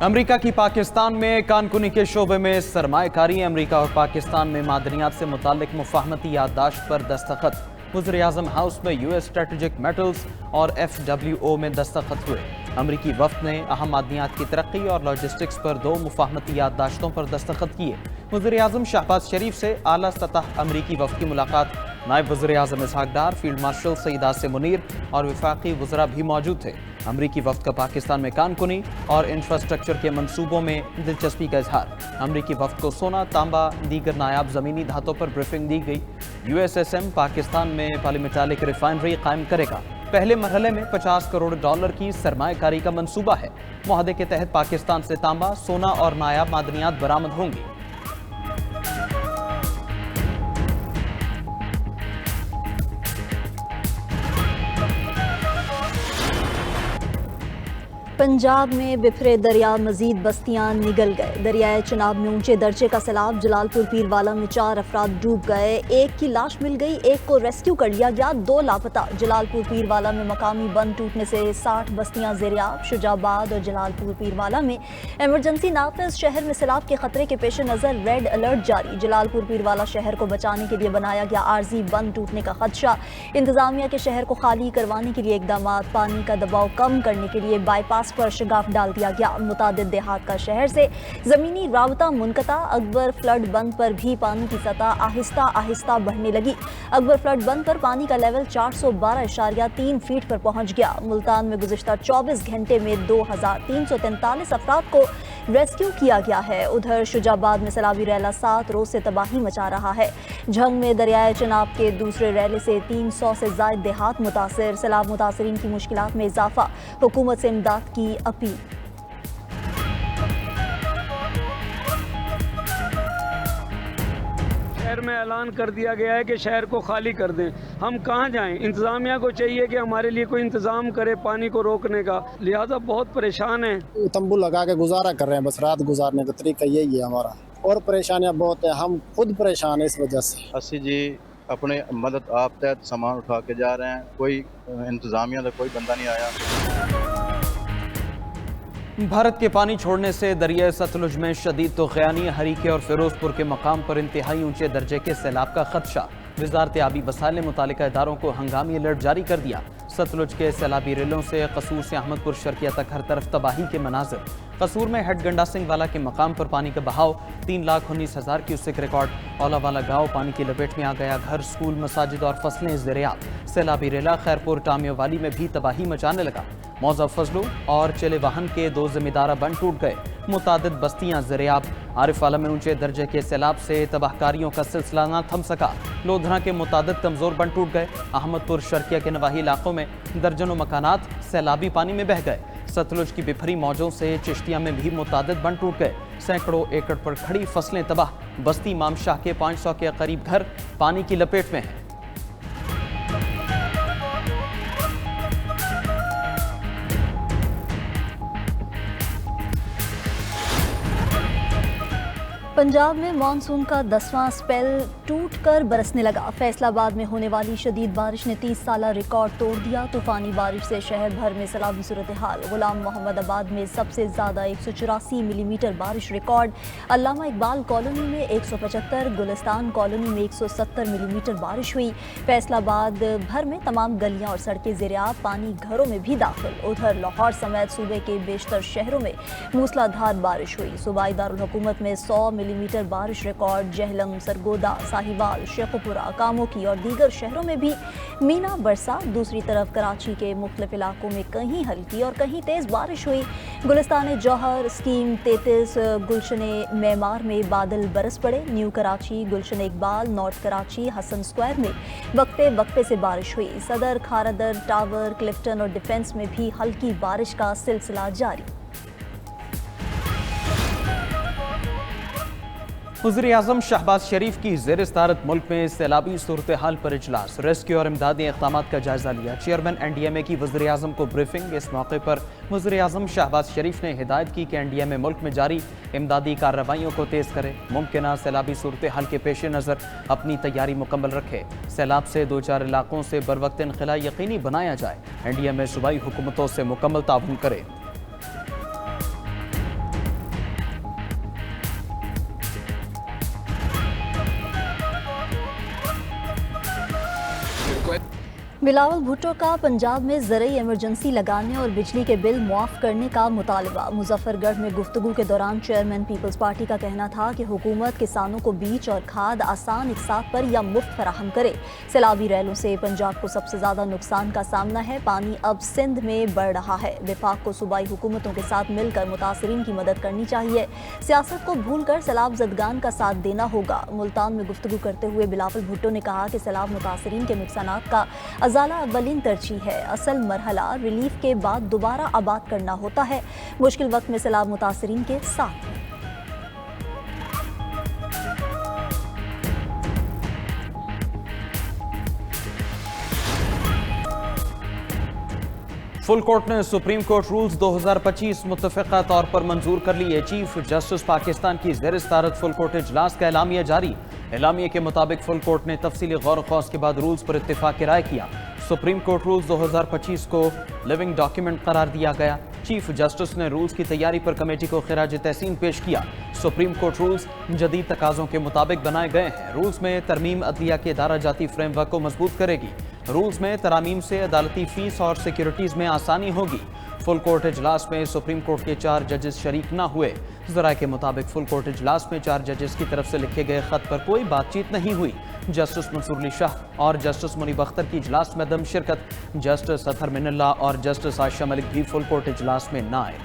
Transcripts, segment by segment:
امریکہ کی پاکستان میں کانکنی کے شعبے میں سرمایہ امریکہ اور پاکستان میں معدنیات سے متعلق مفاہمتی یادداشت پر دستخط۔ وزیر اعظم ہاؤس میں یو ایس اسٹریٹجک میٹلز اور FWO میں دستخط ہوئے۔ امریکی وفد نے اہم معدنیات کی ترقی اور لاجسٹکس پر 2 مفاہمتی یادداشتوں پر دستخط کیے۔ وزیر اعظم شہباز شریف سے اعلیٰ سطح امریکی وفد کی ملاقات۔ نائب وزیر اعظم اسحاق ڈار، فیلڈ مارشل سعید آصم منیر اور وفاقی وزراء بھی موجود تھے۔ امریکی وفد کا پاکستان میں کانکنی اور انفراسٹرکچر کے منصوبوں میں دلچسپی کا اظہار۔ امریکی وفد کو سونا، تانبا، دیگر نایاب زمینی دھاتوں پر بریفنگ دی گئی۔ USSM پاکستان میں پالی میٹالک ریفائنری قائم کرے گا۔ پہلے مرحلے میں $50 کروڑ کی سرمایہ کاری کا منصوبہ ہے۔ معاہدے کے تحت پاکستان سے تانبا، سونا اور نایاب معدنیات برآمد ہوں گی۔ پنجاب میں بفرے دریا مزید بستیاں نگل گئے۔ دریائے چناب میں اونچے درجے کا سیلاب۔ جلال پور پیر والا میں 4 افراد ڈوب گئے، 1 کی لاش مل گئی، 1 کو ریسکیو کر لیا گیا، 2 لاپتہ۔ جلال پور پیر والا میں مقامی بند ٹوٹنے سے 60 بستیاں زیر آب۔ شجاع آباد اور جلال پور پیر والا میں ایمرجنسی نافذ۔ شہر میں سیلاب کے خطرے کے پیش نظر ریڈ الرٹ جاری۔ جلال پور پیر والا شہر کو بچانے کے لیے بنایا گیا عارضی بند ٹوٹنے کا خدشہ۔ انتظامیہ کے شہر کو خالی کروانے کے لیے اقدامات۔ پانی کا دباؤ کم کرنے کے لیے بائی پاس پر شگاف ڈال دیا گیا۔ متعدد دیہات کا شہر سے زمینی رابطہ منقطع۔ اکبر فلڈ بند پر بھی پانی کی سطح آہستہ آہستہ بڑھنے لگی۔ اکبر فلڈ بند پر پانی کا لیول 412.3 فیٹ پر پہنچ گیا۔ ملتان میں گزشتہ 24 گھنٹے میں 2343 افراد کو ریسکیو کیا گیا ہے۔ ادھر شجاع آباد میں سیلابی ریلا 7 روز سے تباہی مچا رہا ہے۔ جھنگ میں دریائے چناب کے دوسرے ریلے سے 300 سے زائد دیہات متاثر۔ سیلاب متاثرین کی مشکلات میں اضافہ، حکومت سے امداد کی اپیل۔ شہر میں اعلان کر دیا گیا ہے کہ شہر کو خالی کر دیں۔ ہم کہاں جائیں؟ انتظامیہ کو چاہیے کہ ہمارے لیے کوئی انتظام کرے پانی کو روکنے کا، لہٰذا بہت پریشان ہیں۔ تمبو لگا کے گزارا کر رہے ہیں، بس رات گزارنے کا طریقہ یہی ہے ہمارا، اور پریشانیاں بہت ہیں، ہم خود پریشان ہیں اس وجہ سے۔ اسی جی اپنے مدد آپ تحت سامان اٹھا کے جا رہے ہیں، کوئی انتظامیہ کا کوئی بندہ نہیں آیا۔ بھارت کے پانی چھوڑنے سے دریائے ستلج میں شدید طغیانی، ہریکے اور فیروز پور کے مقام پر انتہائی اونچے درجے کے سیلاب کا خدشہ۔ وزارت آبی وسائل نے متعلقہ اداروں کو ہنگامی الرٹ جاری کر دیا۔ ستلج کے سیلابی ریلوں سے قصور سے احمد پور شرقیہ تک ہر طرف تباہی کے مناظر۔ قصور میں ہیڈ گنڈا سنگھ والا کے مقام پر پانی کا بہاؤ 3,19,000 کیوسک ریکارڈ۔ اولا والا گاؤں پانی کی لپیٹ میں آ گیا۔ گھر، سکول، مساجد اور فصلیں زیریاب۔ سیلابی ریلا خیرپور ٹامیو والی میں بھی تباہی مچانے لگا۔ موضع فضلو اور چلے واہن کے 2 زمیندارہ بند ٹوٹ گئے۔ متعدد بستیاں زیریاب۔ عارف والا میں اونچے درجے کے سیلاب سے تباہ کاریوں کا سلسلہ نہ تھم سکا۔ لودھرا کے متعدد کمزور بند ٹوٹ گئے۔ احمد پور شرقیہ کے نواحی علاقوں میں درجنوں مکانات سیلابی پانی میں بہہ گئے۔ ستلج کی بپھری موجوں سے چشتیہ میں بھی متعدد بند ٹوٹ گئے۔ سینکڑوں ایکڑ پر کھڑی فصلیں تباہ۔ بستی امام شاہ کے 500 کے قریب گھر پانی کی لپیٹ میں ہیں۔ پنجاب میں مانسون کا 10واں سپیل ٹوٹ کر برسنے لگا۔ فیصل آباد میں ہونے والی شدید بارش نے 30 سالہ ریکارڈ توڑ دیا۔ طوفانی بارش سے شہر بھر میں سیلابی صورتحال۔ غلام محمد آباد میں سب سے زیادہ 184 ملی میٹر بارش ریکارڈ۔ علامہ اقبال کالونی میں 175، گلستان کالونی میں 170 ملی میٹر بارش ہوئی۔ فیصل آباد بھر میں تمام گلیاں اور سڑکیں زیرآب، پانی گھروں میں بھی داخل۔ ادھر لاہور سمیت صوبے کے بیشتر شہروں میں موسلا دھار بارش ہوئی۔ صوبائی دارالحکومت میں 100 ملی میٹر بارش ریکارڈ۔ جہلم، سرگودا، ساہیوال، شیخوپورہ، کاموکی اور دیگر شہروں میں بھی مینا برسا۔ دوسری طرف کراچی کے مختلف علاقوں میں کہیں ہلکی اور کہیں تیز بارش ہوئی۔ گلستان جوہر، اسکیم 33، گلشن معمار میں بادل برس پڑے۔ نیو کراچی، گلشن اقبال، نارتھ کراچی، حسن اسکوائر میں وقفے وقفے سے بارش ہوئی۔ صدر، کھارادر، ٹاور، کلفٹن اور ڈیفنس میں بھی ہلکی بارش کا سلسلہ جاری۔ وزیر اعظم شہباز شریف کی زیر صدارت ملک میں سیلابی صورتحال پر اجلاس۔ ریسکیو اور امدادی اقدامات کا جائزہ لیا۔ چیئرمین NDMA کی وزیر اعظم کو بریفنگ۔ اس موقع پر وزیر اعظم شہباز شریف نے ہدایت کی کہ NDMA ملک میں جاری امدادی کارروائیوں کو تیز کرے، ممکنہ سیلابی صورتحال کے پیش نظر اپنی تیاری مکمل رکھے، سیلاب سے دوچار علاقوں سے بروقت انخلاء یقینی بنایا جائے، NDMA صوبائی حکومتوں سے مکمل تعاون کرے۔ بلاول بھٹو کا پنجاب میں زرعی ایمرجنسی لگانے اور بجلی کے بل معاف کرنے کا مطالبہ۔ مظفر گڑھ میں گفتگو کے دوران چیئرمین پیپلز پارٹی کا کہنا تھا کہ حکومت کسانوں کو بیج اور کھاد آسان اقساط پر یا مفت فراہم کرے۔ سیلابی ریلوں سے پنجاب کو سب سے زیادہ نقصان کا سامنا ہے۔ پانی اب سندھ میں بڑھ رہا ہے۔ وفاق کو صوبائی حکومتوں کے ساتھ مل کر متاثرین کی مدد کرنی چاہیے۔ سیاست کو بھول کر سیلاب زدگان کا ساتھ دینا ہوگا۔ ملتان میں گفتگو کرتے ہوئے بلاول بھٹو نے کہا کہ سیلاب متاثرین کے نقصانات کا ازالہ اولین ترجیح ہے۔ اصل مرحلہ ریلیف کے بعد دوبارہ آباد کرنا ہوتا ہے۔ مشکل وقت میں سیلاب متاثرین کے ساتھ ہیں۔ فل کورٹ نے سپریم کورٹ رولز 2025 متفقہ طور پر منظور کر لیے۔ چیف جسٹس پاکستان کی زیر صدارت فل کورٹ اجلاس کا اعلامیہ جاری۔ اعلامیے کے مطابق فل کورٹ نے تفصیلی غور و خوض کے بعد رولز پر اتفاق رائے کیا۔ سپریم کورٹ رولز 2025 کو لیونگ ڈاکیومنٹ قرار دیا گیا۔ چیف جسٹس نے رولز کی تیاری پر کمیٹی کو خراج تحسین پیش کیا۔ سپریم کورٹ رولز جدید تقاضوں کے مطابق بنائے گئے ہیں۔ رولز میں ترمیم عدلیہ کے ادارہ جاتی فریم ورک کو مضبوط کرے گی۔ رولز میں ترامیم سے عدالتی فیس اور سیکیورٹیز میں آسانی ہوگی۔ فل کورٹ اجلاس میں سپریم کورٹ کے 4 ججز شریک نہ ہوئے۔ ذرائع کے مطابق فل کورٹ اجلاس میں 4 ججز کی طرف سے لکھے گئے خط پر کوئی بات چیت نہیں ہوئی۔ جسٹس منصور علی شاہ اور جسٹس منیب اختر کی اجلاس میں عدم شرکت۔ جسٹس اطہر من اللہ اور جسٹس عائشہ ملک بھی فل کورٹ اجلاس میں نہ آئے۔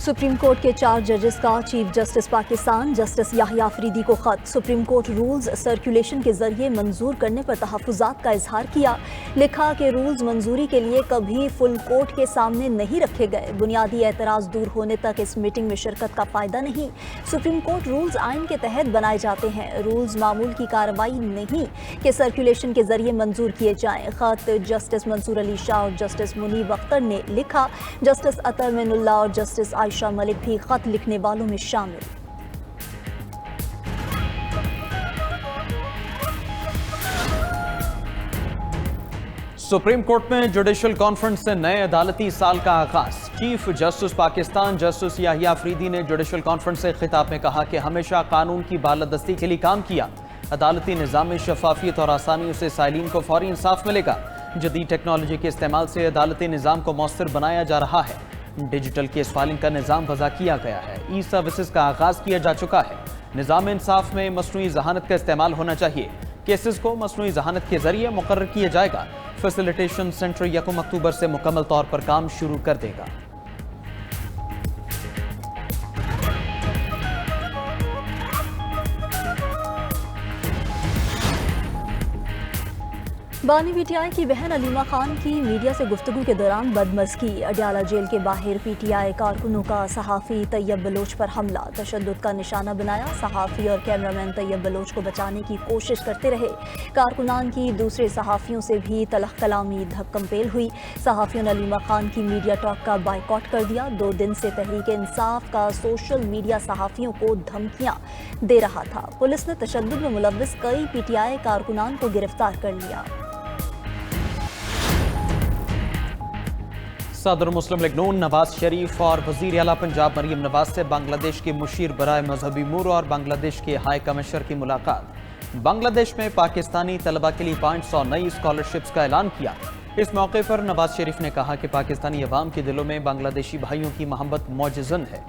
سپریم کورٹ کے 4 ججز کا چیف جسٹس پاکستان جسٹس یحییٰ آفریدی کو خط۔ سپریم کورٹ رولز سرکولیشن کے ذریعے منظور کرنے پر تحفظات کا اظہار کیا۔ لکھا کہ رولز منظوری کے لیے کبھی فل کورٹ کے سامنے نہیں رکھے گئے۔ بنیادی اعتراض دور ہونے تک اس میٹنگ میں شرکت کا فائدہ نہیں۔ سپریم کورٹ رولز آئین کے تحت بنائے جاتے ہیں۔ رولز معمول کی کارروائی نہیں کہ سرکولیشن کے ذریعے منظور کیے جائیں۔ خط جسٹس منصور علی شاہ اور جسٹس منیب اختر نے لکھا۔ جسٹس اطہر من اللہ اور جسٹس عائشہ ملک بھی خط لکھنے والوں میں شامل۔ سپریم کورٹ میں جوڈیشل کانفرنس سے نئے عدالتی سال کا آغاز۔ چیف جسٹس پاکستان جسٹس یحییٰ آفریدی نے جوڈیشل کانفرنس سے خطاب میں کہا کہ ہمیشہ قانون کی بالادستی کے لیے کام کیا۔ عدالتی نظام میں شفافیت اور آسانیوں سے سائلین کو فوری انصاف ملے گا۔ جدید ٹیکنالوجی کے استعمال سے عدالتی نظام کو مؤثر بنایا جا رہا ہے۔ ڈیجیٹل کیس فائلنگ کا نظام وضع کیا گیا ہے۔ ای سروسز کا آغاز کیا جا چکا ہے۔ نظام انصاف میں مصنوعی ذہانت کا استعمال ہونا چاہیے۔ کیسز کو مصنوعی ذہانت کے ذریعے مقرر کیا جائے گا۔ فیسیلیٹیشن سینٹر 1 اکتوبر سے مکمل طور پر کام شروع کر دے گا۔ بانی پی ٹی آئی کی بہن علیمہ خان کی میڈیا سے گفتگو کے دوران بدمزگی۔ اڈیالہ جیل کے باہر پی ٹی آئی کارکنوں کا صحافی طیب بلوچ پر حملہ۔ تشدد کا نشانہ بنایا۔ صحافی اور کیمرامین طیب بلوچ کو بچانے کی کوشش کرتے رہے۔ کارکنان کی دوسرے صحافیوں سے بھی تلخ کلامی دھکم پیل ہوئی۔ صحافیوں نے علیمہ خان کی میڈیا ٹاک کا بائیکاٹ کر دیا۔ 2 دن سے تحریک انصاف کا سوشل میڈیا صحافیوں کو دھمکیاں دے رہا تھا۔ پولیس نے تشدد میں ملوث کئی پی ٹی آئی کارکنان کو گرفتار کر لیا۔ صدر مسلم لیگ نون نواز شریف اور وزیر اعلیٰ پنجاب مریم نواز سے بنگلہ دیش کے مشیر برائے مذہبی امور اور بنگلہ دیش کے ہائی کمشنر کی ملاقات۔ بنگلہ دیش میں پاکستانی طلبہ کے لیے 500 نئی اسکالرشپس کا اعلان کیا۔ اس موقع پر نواز شریف نے کہا کہ پاکستانی عوام کے دلوں میں بنگلہ دیشی بھائیوں کی محبت معجزن ہے۔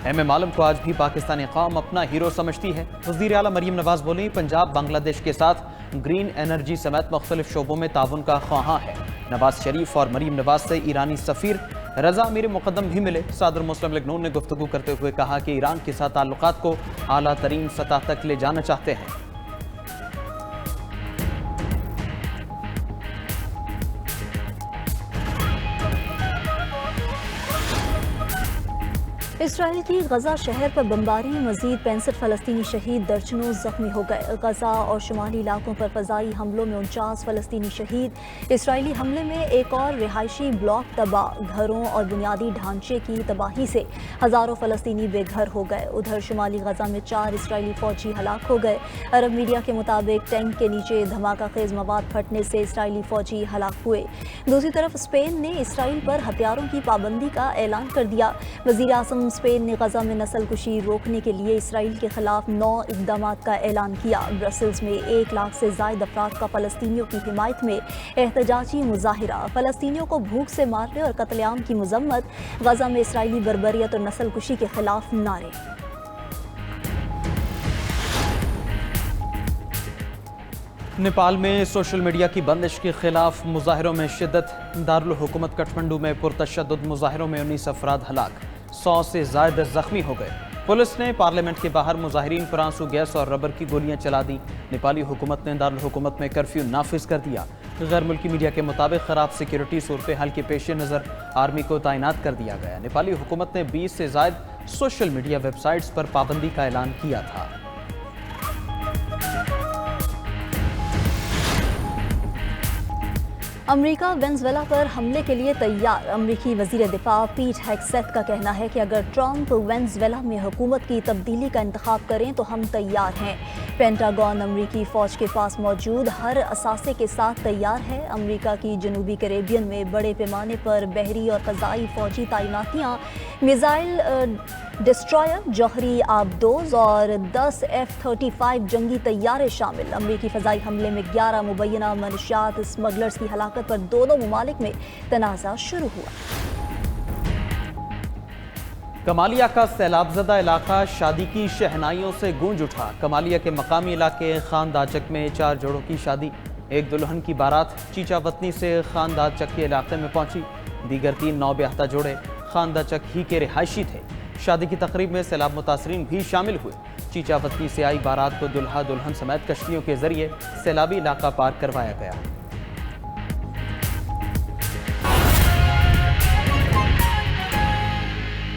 ایم عالم کو آج بھی پاکستانی قوم اپنا ہیرو سمجھتی ہے۔ وزیر اعلیٰ مریم نواز بولی، پنجاب بنگلہ دیش کے ساتھ گرین انرجی سمیت مختلف شعبوں میں تعاون کا خواہاں ہے۔ نواز شریف اور مریم نواز سے ایرانی سفیر رضا امیر مقدم بھی ملے۔ صدر مسلم لیگ نون نے گفتگو کرتے ہوئے کہا کہ ایران کے ساتھ تعلقات کو اعلیٰ ترین سطح تک لے جانا چاہتے ہیں۔ اسرائیل کی غزہ شہر پر بمباری، مزید 65 فلسطینی شہید، درجنوں زخمی ہو گئے۔ غزہ اور شمالی علاقوں پر فضائی حملوں میں 49 فلسطینی شہید۔ اسرائیلی حملے میں ایک اور رہائشی بلاک تباہ، گھروں اور بنیادی ڈھانچے کی تباہی سے ہزاروں فلسطینی بے گھر ہو گئے۔ ادھر شمالی غزہ میں 4 اسرائیلی فوجی ہلاک ہو گئے۔ عرب میڈیا کے مطابق ٹینک کے نیچے دھماکہ خیز مواد پھٹنے سے اسرائیلی فوجی ہلاک ہوئے۔ دوسری طرف اسپین نے اسرائیل پر ہتھیاروں کی پابندی کا اعلان کر دیا۔ وزیر اعظم اسپین نے غزہ میں نسل کشی روکنے کے لیے اسرائیل کے خلاف 9 اقدامات کا اعلان کیا۔ برسلز میں 1 لاکھ سے زائد افراد کا فلسطینیوں کی حمایت میں احتجاجی مظاہرہ، فلسطینیوں کو بھوک سے مارنے اور قتل عام کی مذمت، غزہ میں اسرائیلی بربریت اور نسل کشی کے خلاف نعرے۔ نیپال میں سوشل میڈیا کی بندش کے خلاف مظاہروں میں شدت، دارالحکومت کٹھمنڈو میں پرتشدد مظاہروں میں 19 افراد ہلاک، 100 سے زائد زخمی ہو گئے۔ پولیس نے پارلیمنٹ کے باہر مظاہرین پر آنسو گیس اور ربر کی گولیاں چلا دیں۔ نیپالی حکومت نے دارالحکومت میں کرفیو نافذ کر دیا۔ غیر ملکی میڈیا کے مطابق خراب سیکیورٹی صورتحال کے پیش نظر آرمی کو تعینات کر دیا گیا۔ نیپالی حکومت نے 20 سے زائد سوشل میڈیا ویب سائٹس پر پابندی کا اعلان کیا تھا۔ امریکہ وینزویلا پر حملے کے لیے تیار۔ امریکی وزیر دفاع پیٹ ہیگسیتھ کا کہنا ہے کہ اگر ٹرمپ وینزویلا میں حکومت کی تبدیلی کا انتخاب کریں تو ہم تیار ہیں۔ پینٹاگون امریکی فوج کے پاس موجود ہر اثاثے کے ساتھ تیار ہے۔ امریکہ کی جنوبی کیریبین میں بڑے پیمانے پر بحری اور فضائی فوجی تعیناتیاں، میزائل ڈسٹرائر، جوہری آبدوز اور 10 F-35 جنگی طیارے شامل۔ امریکی فضائی حملے میں 11 مبینہ منشیات اسمگلرز کی ہلاکت پر دونوں ممالک میں تنازع شروع ہوا۔ کمالیہ کا سیلاب زدہ علاقہ شادی کی شہنائیوں سے گونج اٹھا۔ کمالیہ کے مقامی علاقے خانداچک میں 4 جوڑوں کی شادی، ایک دلہن کی بارات چیچا وطنی سے خانداچک کے علاقے میں پہنچی، دیگر 3 نوبیاہتا جوڑے خانداچک ہی کے رہائشی تھے۔ شادی کی تقریب میں سیلاب متاثرین بھی شامل ہوئے۔ چیچا وطنی سے آئی بارات کو دلہا دلہن سمیت کشتیوں کے ذریعے سیلابی علاقہ پار کروایا گیا۔